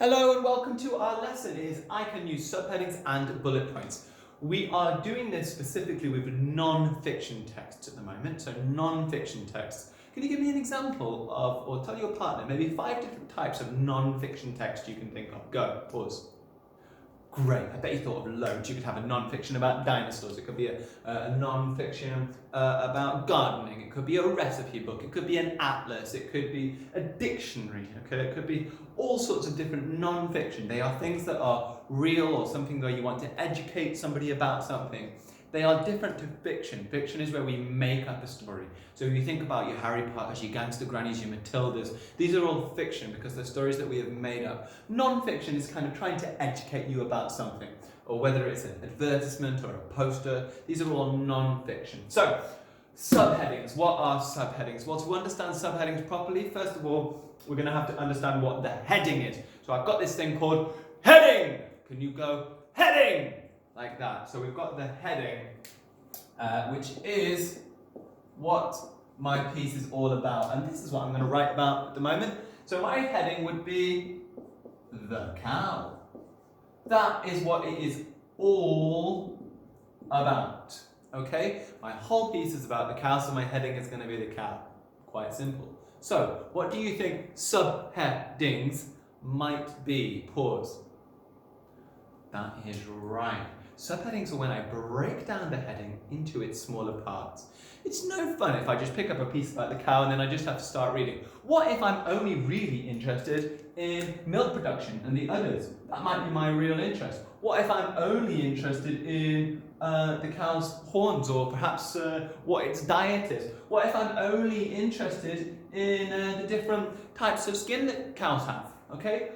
Hello and welcome to our lesson is I can use subheadings and bullet points. We are doing this specifically with non-fiction texts at the moment, so non-fiction texts. Can you give me an example of, or tell your partner, maybe 5 different types of non-fiction text you can think of? Go, pause. Great, I bet you thought of loads. You could have a non-fiction about dinosaurs, it could be a non-fiction about gardening, it could be a recipe book, it could be an atlas, it could be a dictionary, okay? It could be all sorts of different non-fiction. They are things that are real or something where you want to educate somebody about something. They are different to fiction. Fiction is where we make up a story. So if you think about your Harry Potters, your Gangster Grannies, your Matildas, these are all fiction because they're stories that we have made up. Non-fiction is kind of trying to educate you about something, or whether it's an advertisement or a poster. These are all non-fiction. So, subheadings. What are subheadings? Well, to understand subheadings properly, first of all, we're going to have to understand what the heading is. So I've got this thing called heading. Can you go heading? Like that. So we've got the heading, which is what my piece is all about. And this is what I'm going to write about at the moment. So my heading would be the cow. That is what it is all about. Okay? My whole piece is about the cow, so my heading is going to be the cow. Quite simple. So, what do you think subheadings might be? Pause. That is right. Subheadings are when I break down the heading into its smaller parts. It's no fun if I just pick up a piece about the cow and then I just have to start reading. What if I'm only really interested in milk production and the udders? That might be my real interest. What if I'm only interested in the cow's horns, or perhaps what its diet is? What if I'm only interested in the different types of skin that cows have? Okay?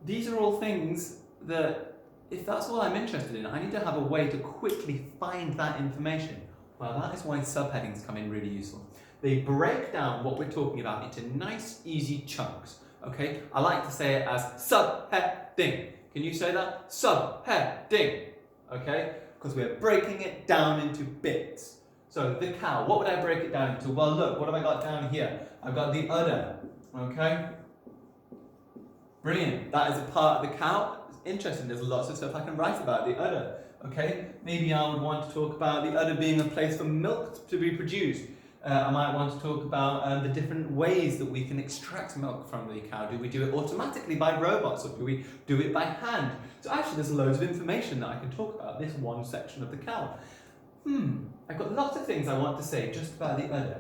These are all things that, if that's all I'm interested in, I need to have a way to quickly find that information. Well, that is why subheadings come in really useful. They break down what we're talking about into nice, easy chunks. Okay? I like to say it as subheading. Can you say that? Subheading. Okay? Because we're breaking it down into bits. So the cow, what would I break it down into? Well, look, what have I got down here? I've got the udder. Okay? Brilliant. That is a part of the cow. Interesting, there's lots of stuff I can write about the udder. Okay, maybe I would want to talk about the udder being a place for milk to be produced. I might want to talk about the different ways that we can extract milk from the cow. Do we do it automatically by robots, or do we do it by hand? So actually there's loads of information that I can talk about this one section of the cow. I've got lots of things I want to say just about the udder.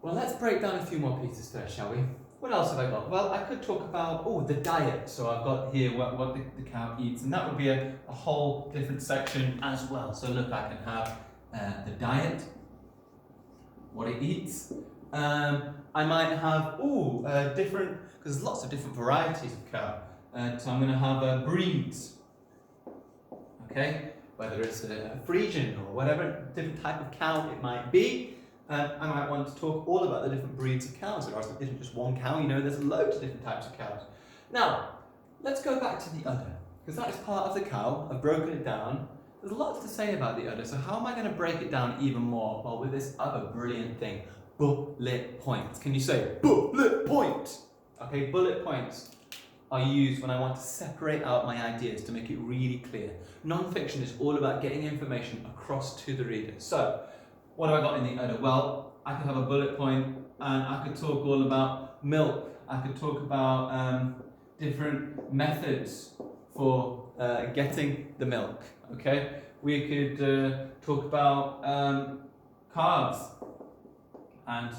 Well, let's break down a few more pieces first, shall we? What else have I got? Well, I could talk about, the diet. So I've got here what the cow eats, and that would be a whole different section as well. So look, I can have the diet, what it eats. I might have, different, because there's lots of different varieties of cow. So I'm going to have breeds, okay? Whether it's a Friesian or whatever different type of cow it might be. I might want to talk all about the different breeds of cows. There isn't just one cow, there's loads of different types of cows. Now, let's go back to the udder, because that is part of the cow. I've broken it down. There's lots to say about the udder, so how am I going to break it down even more? Well, with this other brilliant thing, bullet points. Can you say bullet points? Okay, bullet points are used when I want to separate out my ideas to make it really clear. Non-fiction is all about getting information across to the reader. So, what have I got in the udder? Well, I could have a bullet point and I could talk all about milk. I could talk about different methods for getting the milk, okay? We could talk about calves and,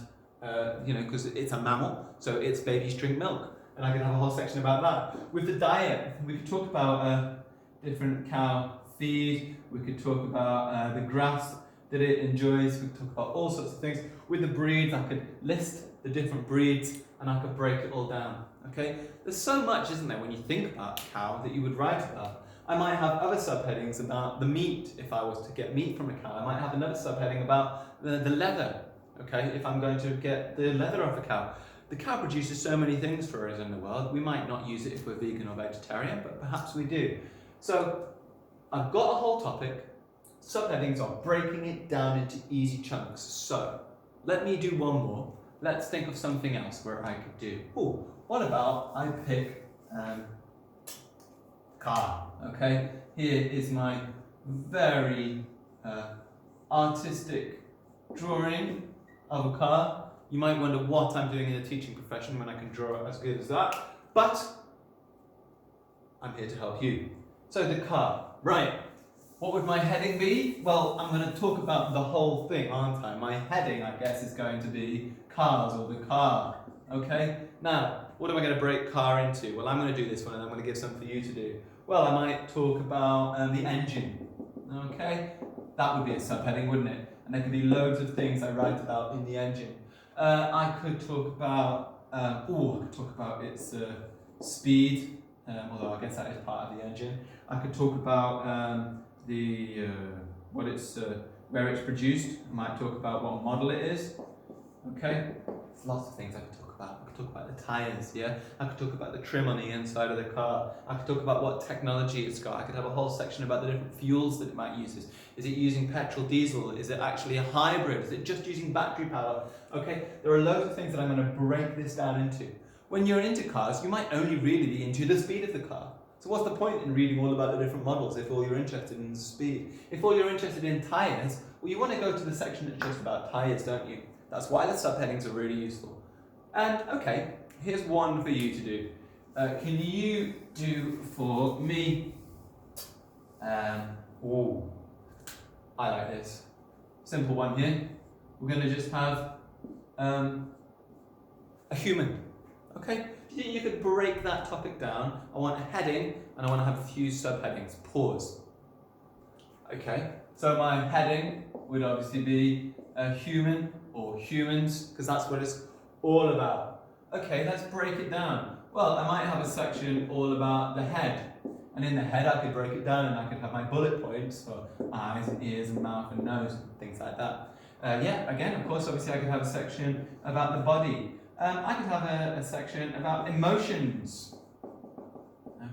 because it's a mammal, so its babies drink milk. And I could have a whole section about that. With the diet, we could talk about different cow feed. We could talk about the grass that it enjoys. We could talk about all sorts of things. With the breeds, I could list the different breeds and I could break it all down. Okay? There's so much, isn't there, when you think about a cow that you would write about. I might have other subheadings about the meat, if I was to get meat from a cow. I might have another subheading about the leather, okay, if I'm going to get the leather off a cow. The cow produces so many things for us in the world. We might not use it if we're vegan or vegetarian, but perhaps we do. So, I've got a whole topic. Subheadings are breaking it down into easy chunks. So, let me do one more. Let's think of something else where I could do. What about I pick car. Okay, here is my very artistic drawing of a car. You might wonder what I'm doing in the teaching profession when I can draw as good as that, but I'm here to help you. So the car, right. What would my heading be? Well, I'm going to talk about the whole thing, aren't I? My heading, I guess, is going to be cars, or the car. Okay? Now, what am I going to break car into? Well, I'm going to do this one, and I'm going to give some for you to do. Well, I might talk about the engine. Okay? That would be a subheading, wouldn't it? And there could be loads of things I write about in the engine. I could talk about, I could talk about its speed, although I guess that is part of the engine. I could talk about where it's produced. I might talk about what model it is. Okay, there's lots of things I could talk about. I could talk about the tyres, yeah? I could talk about the trim on the inside of the car. I could talk about what technology it's got. I could have a whole section about the different fuels that it might use. Is it using petrol, diesel? Is it actually a hybrid? Is it just using battery power? Okay, there are loads of things that I'm going to break this down into. When you're into cars, you might only really be into the speed of the car. So what's the point in reading all about the different models if all you're interested in is speed? If all you're interested in tyres, well, you want to go to the section that's just about tyres, don't you? That's why the subheadings are really useful. And okay, here's one for you to do. Can you do for me? I like this. Simple one here. We're going to just have a human. Okay? Do you think you could break that topic down? I want a heading and I want to have a few subheadings. Pause. Okay, so my heading would obviously be a human or humans, because that's what it's all about. Okay, let's break it down. Well, I might have a section all about the head. And in the head I could break it down and I could have my bullet points for eyes and ears and mouth and nose and things like that. Again, of course, obviously I could have a section about the body. I could have a section about emotions.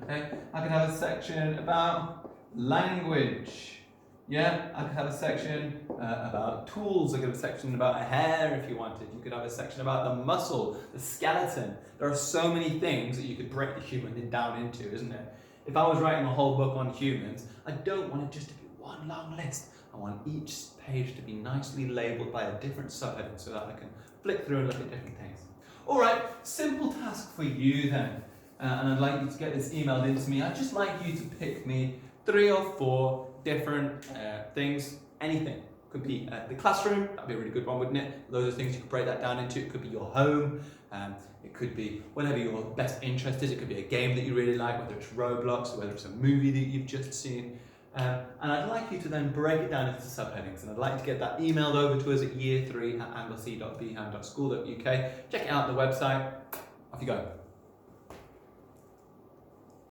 Okay, I could have a section about language. Yeah, I could have a section about tools. I could have a section about hair if you wanted. You could have a section about the muscle, the skeleton. There are so many things that you could break the human down into, isn't there? If I was writing a whole book on humans, I don't want it just to be one long list. I want each page to be nicely labelled by a different subheading so that I can flick through and look at different things. All right, simple task for you then. And I'd like you to get this emailed into me. I'd just like you to pick me 3 or 4 different things, anything. Could be the classroom, that'd be a really good one, wouldn't it? Loads of things you could break that down into. It could be your home, it could be whatever your best interest is. It could be a game that you really like, whether it's Roblox or whether it's a movie that you've just seen. And I'd like you to then break it down into subheadings, and I'd like you to get that emailed over to us at year3@anglesey.bham.school.uk. Check it out on the website. Off you go.